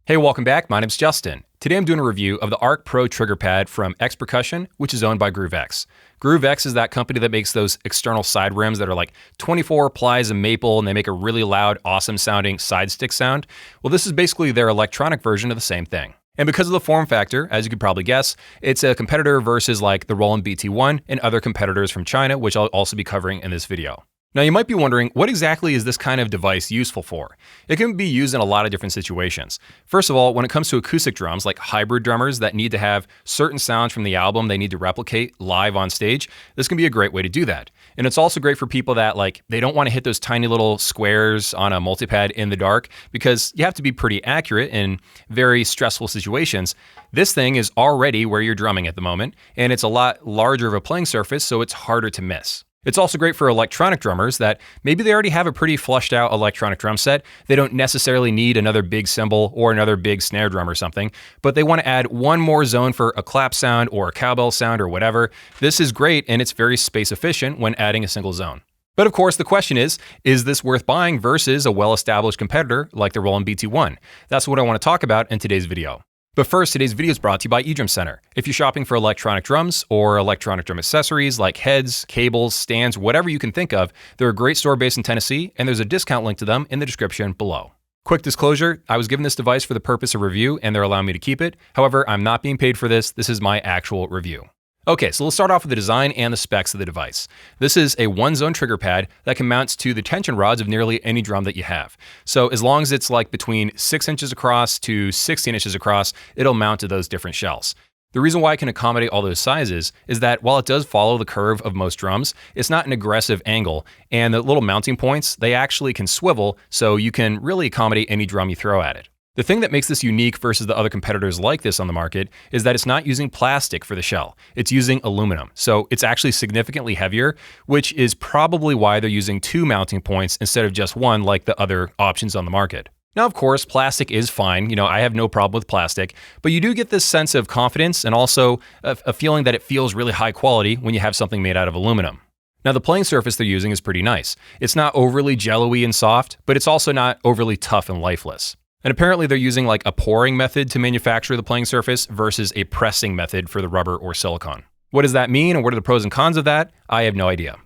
Hey, welcome back. My name's Justin. Today I'm doing a review of the Arc Pro trigger pad from X Percussion, which is owned by GrooveX. GrooveX is that company that makes those external side rims that are like 24 plies of maple, and they make a really loud, awesome sounding side stick sound. Well, this is basically their electronic version of the same thing. And because of the form factor, as you could probably guess, it's a competitor versus like the Roland BT1 and other competitors from China, which I'll also be covering in this video. Now you might be wondering, what exactly is this kind of device useful for? It can be used in a lot of different situations. First of all, when it comes to acoustic drums, like hybrid drummers that need to have certain sounds from the album they need to replicate live on stage, this can be a great way to do that. And it's also great for people that they don't want to hit those tiny little squares on a multipad in the dark, because you have to be pretty accurate in very stressful situations. This thing is already where you're drumming at the moment, and it's a lot larger of a playing surface, so it's harder to miss. It's also great for electronic drummers that maybe they already have a pretty flushed out electronic drum set. They don't necessarily need another big cymbal or another big snare drum or something, but they want to add one more zone for a clap sound or a cowbell sound or whatever. This is great, and it's very space efficient when adding a single zone. But of course, the question is this worth buying versus a well-established competitor like the Roland BT1? That's what I want to talk about in today's video. But first, today's video is brought to you by Edrum Center. If you're shopping for electronic drums or electronic drum accessories like heads, cables, stands, whatever you can think of, they're a great store based in Tennessee, and there's a discount link to them in the description below. Quick disclosure, I was given this device for the purpose of review, and they're allowing me to keep it. However, I'm not being paid for this. This is my actual review. Okay, so let's start off with the design and the specs of the device. This is a one-zone trigger pad that can mount to the tension rods of nearly any drum that you have. So as long as it's like between 6 inches across to 16 inches across, it'll mount to those different shells. The reason why I can accommodate all those sizes is that while it does follow the curve of most drums, it's not an aggressive angle, and the little mounting points, they actually can swivel, so you can really accommodate any drum you throw at it. The thing that makes this unique versus the other competitors like this on the market is that it's not using plastic for the shell. It's using aluminum. So it's actually significantly heavier, which is probably why they're using 2 mounting points instead of just 1 like the other options on the market. Now, of course, plastic is fine. I have no problem with plastic, but you do get this sense of confidence and also a feeling that it feels really high quality when you have something made out of aluminum. Now, the playing surface they're using is pretty nice. It's not overly jello-y and soft, but it's also not overly tough and lifeless. And apparently they're using like a pouring method to manufacture the playing surface versus a pressing method for the rubber or silicone. What does that mean, and what are the pros and cons of that? I have no idea.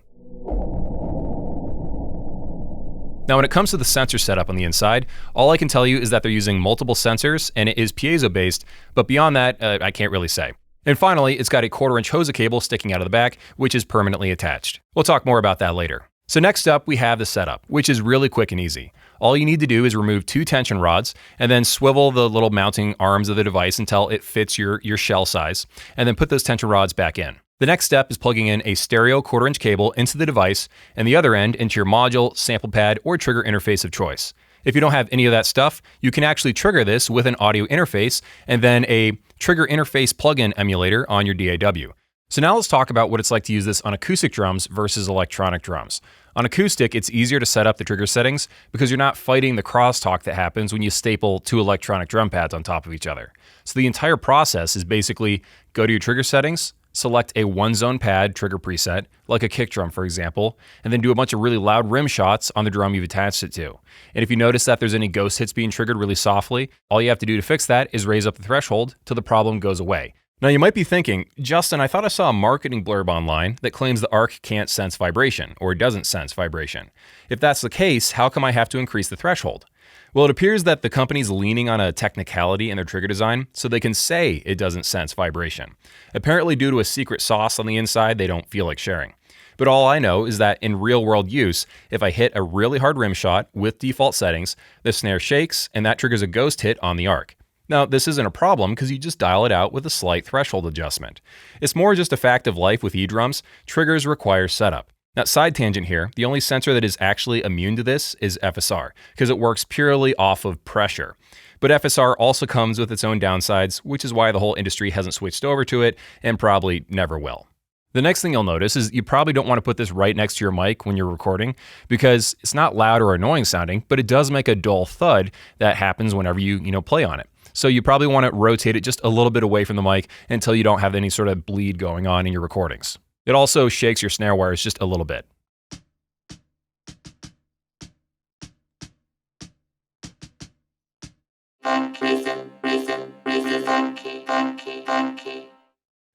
Now, when it comes to the sensor setup on the inside, all I can tell you is that they're using multiple sensors and it is piezo-based, but beyond that, I can't really say. And finally, it's got a 1/4-inch hose cable sticking out of the back, which is permanently attached. We'll talk more about that later. So next up, we have the setup, which is really quick and easy. All you need to do is remove 2 tension rods and then swivel the little mounting arms of the device until it fits your shell size, and then put those tension rods back in. The next step is plugging in a stereo 1/4-inch cable into the device and the other end into your module, sample pad, or trigger interface of choice. If you don't have any of that stuff, you can actually trigger this with an audio interface and then a trigger interface plugin emulator on your DAW. So now let's talk about what it's like to use this on acoustic drums versus electronic drums. On acoustic, it's easier to set up the trigger settings because you're not fighting the crosstalk that happens when you staple 2 electronic drum pads on top of each other. So the entire process is basically go to your trigger settings, select a 1-zone pad trigger preset, like a kick drum for example, and then do a bunch of really loud rim shots on the drum you've attached it to. And if you notice that there's any ghost hits being triggered really softly, all you have to do to fix that is raise up the threshold till the problem goes away. Now you might be thinking, Justin, I thought I saw a marketing blurb online that claims the Arc can't sense vibration or doesn't sense vibration. If that's the case, how come I have to increase the threshold? Well, it appears that the company's leaning on a technicality in their trigger design so they can say it doesn't sense vibration. Apparently due to a secret sauce on the inside they don't feel like sharing. But all I know is that in real world use, if I hit a really hard rim shot with default settings, the snare shakes and that triggers a ghost hit on the Arc. Now, this isn't a problem because you just dial it out with a slight threshold adjustment. It's more just a fact of life with eDrums. Triggers require setup. Now, side tangent here, the only sensor that is actually immune to this is FSR because it works purely off of pressure. But FSR also comes with its own downsides, which is why the whole industry hasn't switched over to it and probably never will. The next thing you'll notice is you probably don't want to put this right next to your mic when you're recording because it's not loud or annoying sounding, but it does make a dull thud that happens whenever you play on it. So you probably want to rotate it just a little bit away from the mic until you don't have any sort of bleed going on in your recordings. It also shakes your snare wires just a little bit.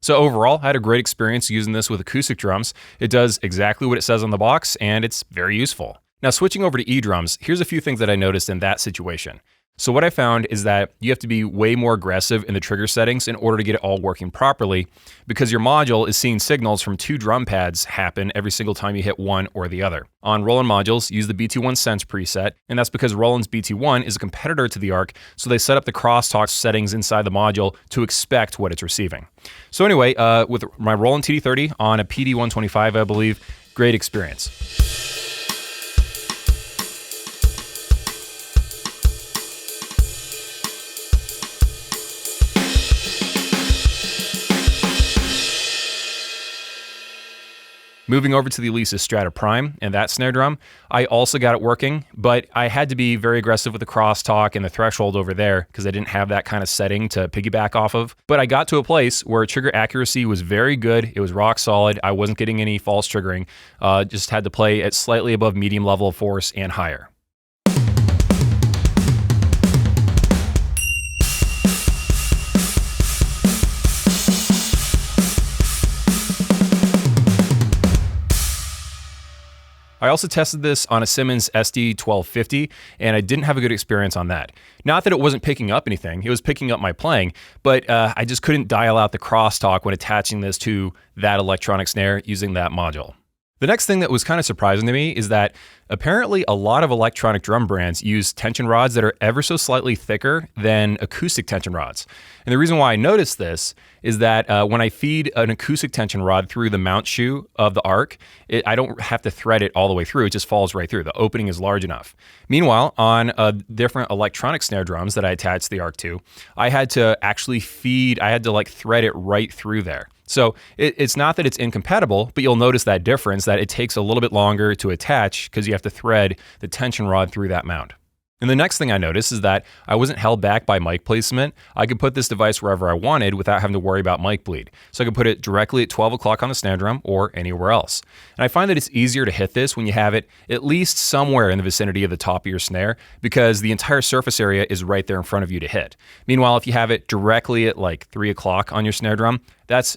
So overall, I had a great experience using this with acoustic drums. It does exactly what it says on the box, and it's very useful. Now switching over to eDrums, here's a few things that I noticed in that situation. So what I found is that you have to be way more aggressive in the trigger settings in order to get it all working properly, because your module is seeing signals from two drum pads happen every single time you hit one or the other. On Roland modules, use the BT1 Sense preset, and that's because Roland's BT1 is a competitor to the ARC, so they set up the crosstalk settings inside the module to expect what it's receiving. So anyway, with my Roland TD30 on a PD125, I believe, great experience. Moving over to the Alesis Strata Prime and that snare drum, I also got it working, but I had to be very aggressive with the crosstalk and the threshold over there because I didn't have that kind of setting to piggyback off of. But I got to a place where trigger accuracy was very good. It was rock solid. I wasn't getting any false triggering. Just had to play at slightly above medium level of force and higher. I also tested this on a Simmons SD1250, and I didn't have a good experience on that. Not that it wasn't picking up anything, it was picking up my playing, but I just couldn't dial out the crosstalk when attaching this to that electronic snare using that module. The next thing that was kind of surprising to me is that apparently a lot of electronic drum brands use tension rods that are ever so slightly thicker than acoustic tension rods. And the reason why I noticed this is that when I feed an acoustic tension rod through the mount shoe of the ARC, I don't have to thread it all the way through. It just falls right through. The opening is large enough. Meanwhile, on different electronic snare drums that I attached the ARC to, I had to actually like thread it right through there. So it's not that it's incompatible, but you'll notice that difference, that it takes a little bit longer to attach because you have to thread the tension rod through that mount. And the next thing I noticed is that I wasn't held back by mic placement. I could put this device wherever I wanted without having to worry about mic bleed. So I could put it directly at 12 o'clock on the snare drum or anywhere else. And I find that it's easier to hit this when you have it at least somewhere in the vicinity of the top of your snare, because the entire surface area is right there in front of you to hit. Meanwhile, if you have it directly at like 3 o'clock on your snare drum, that's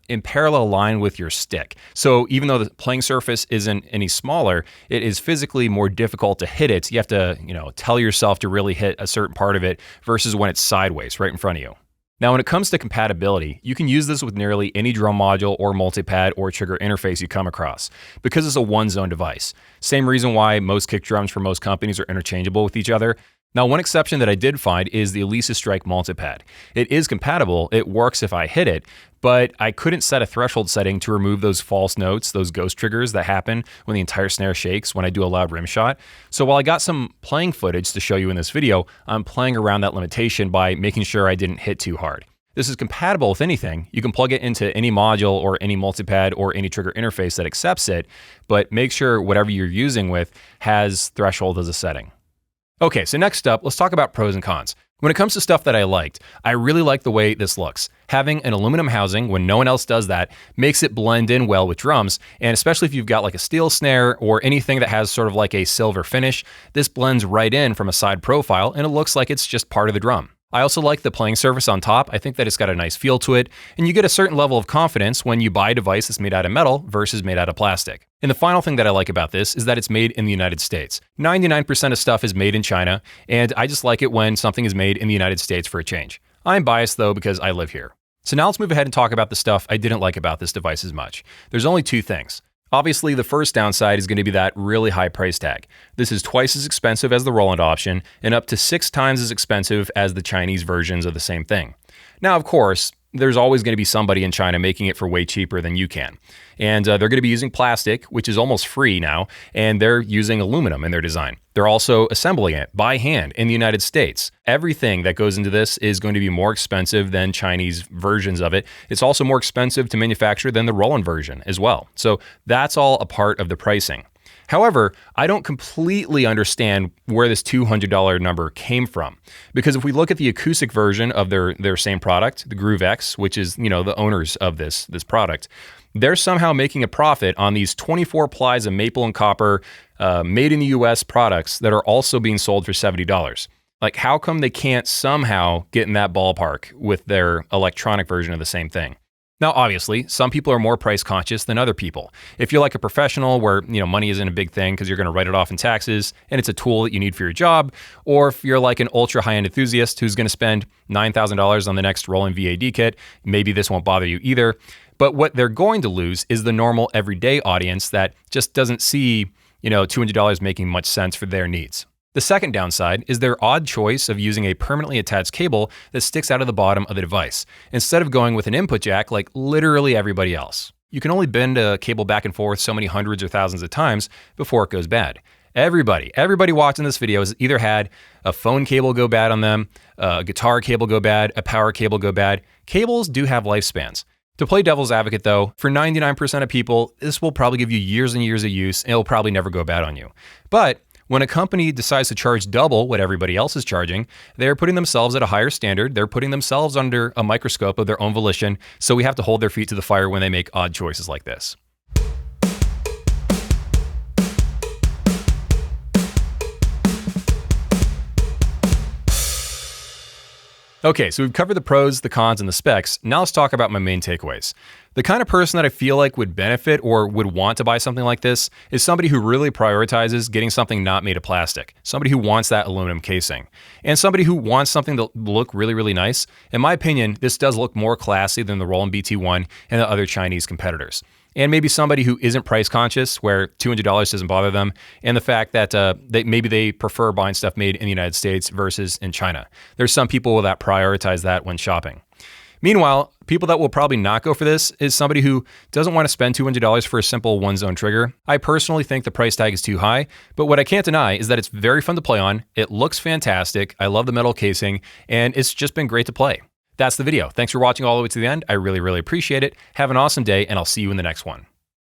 in parallel line with your stick. So even though the playing surface isn't any smaller, it is physically more difficult to hit it. You have to, tell yourself to really hit a certain part of it versus when it's sideways right in front of you. Now, when it comes to compatibility, you can use this with nearly any drum module or multipad or trigger interface you come across, because it's a one-zone device. Same reason why most kick drums for most companies are interchangeable with each other. Now, one exception that I did find is the Alesis Strike Multipad. It is compatible, it works if I hit it, but I couldn't set a threshold setting to remove those false notes, those ghost triggers that happen when the entire snare shakes when I do a loud rim shot. So while I got some playing footage to show you in this video, I'm playing around that limitation by making sure I didn't hit too hard. This is compatible with anything. You can plug it into any module or any multipad or any trigger interface that accepts it, but make sure whatever you're using with has threshold as a setting. Okay, so next up, let's talk about pros and cons. When it comes to stuff that I liked, I really like the way this looks. Having an aluminum housing when no one else does that makes it blend in well with drums, and especially if you've got like a steel snare or anything that has sort of like a silver finish, this blends right in from a side profile and it looks like it's just part of the drum. I also like the playing surface on top. I think that it's got a nice feel to it, and you get a certain level of confidence when you buy a device that's made out of metal versus made out of plastic. And the final thing that I like about this is that it's made in the United States. 99% of stuff is made in China, and I just like it when something is made in the United States for a change. I'm biased though because I live here. So now let's move ahead and talk about the stuff I didn't like about this device as much. There's only two things. Obviously, the first downside is going to be that really high price tag. This is twice as expensive as the Roland option and up to 6 times as expensive as the Chinese versions of the same thing. Now, of course, there's always going to be somebody in China making it for way cheaper than you can. And they're going to be using plastic, which is almost free now, and they're using aluminum in their design. They're also assembling it by hand in the United States. Everything that goes into this is going to be more expensive than Chinese versions of it. It's also more expensive to manufacture than the Roland version as well. So that's all a part of the pricing. However, I don't completely understand where this $200 number came from, because if we look at the acoustic version of their same product, the Groove X, which is, the owners of this product, they're somehow making a profit on these 24 plies of maple and copper made in the US products that are also being sold for $70. Like, how come they can't somehow get in that ballpark with their electronic version of the same thing? Now, obviously, some people are more price conscious than other people. If you're like a professional where, money isn't a big thing because you're going to write it off in taxes and it's a tool that you need for your job, or if you're like an ultra high-end enthusiast who's going to spend $9,000 on the next Roland VAD kit, maybe this won't bother you either. But what they're going to lose is the normal everyday audience that just doesn't see, $200 making much sense for their needs. The second downside is their odd choice of using a permanently attached cable that sticks out of the bottom of the device, instead of going with an input jack like literally everybody else. You can only bend a cable back and forth so many hundreds or thousands of times before it goes bad. Everybody watching this video has either had a phone cable go bad on them, a guitar cable go bad, a power cable go bad. Cables do have lifespans. To play devil's advocate though, for 99% of people, this will probably give you years and years of use and it'll probably never go bad on you. But when a company decides to charge double what everybody else is charging, they're putting themselves at a higher standard. They're putting themselves under a microscope of their own volition. So we have to hold their feet to the fire when they make odd choices like this. Okay, so we've covered the pros, the cons, and the specs. Now let's talk about my main takeaways. The kind of person that I feel like would benefit or would want to buy something like this is somebody who really prioritizes getting something not made of plastic, somebody who wants that aluminum casing, and somebody who wants something to look really, really nice. In my opinion, this does look more classy than the Roland BT1 and the other Chinese competitors. And maybe somebody who isn't price conscious, where $200 doesn't bother them, and the fact that maybe they prefer buying stuff made in the United States versus in China. There's some people that prioritize that when shopping. Meanwhile, people that will probably not go for this is somebody who doesn't want to spend $200 for a simple one-zone trigger. I personally think the price tag is too high, but what I can't deny is that it's very fun to play on. It looks fantastic. I love the metal casing, and it's just been great to play. That's the video. Thanks for watching all the way to the end. I really, really appreciate it. Have an awesome day, and I'll see you in the next one.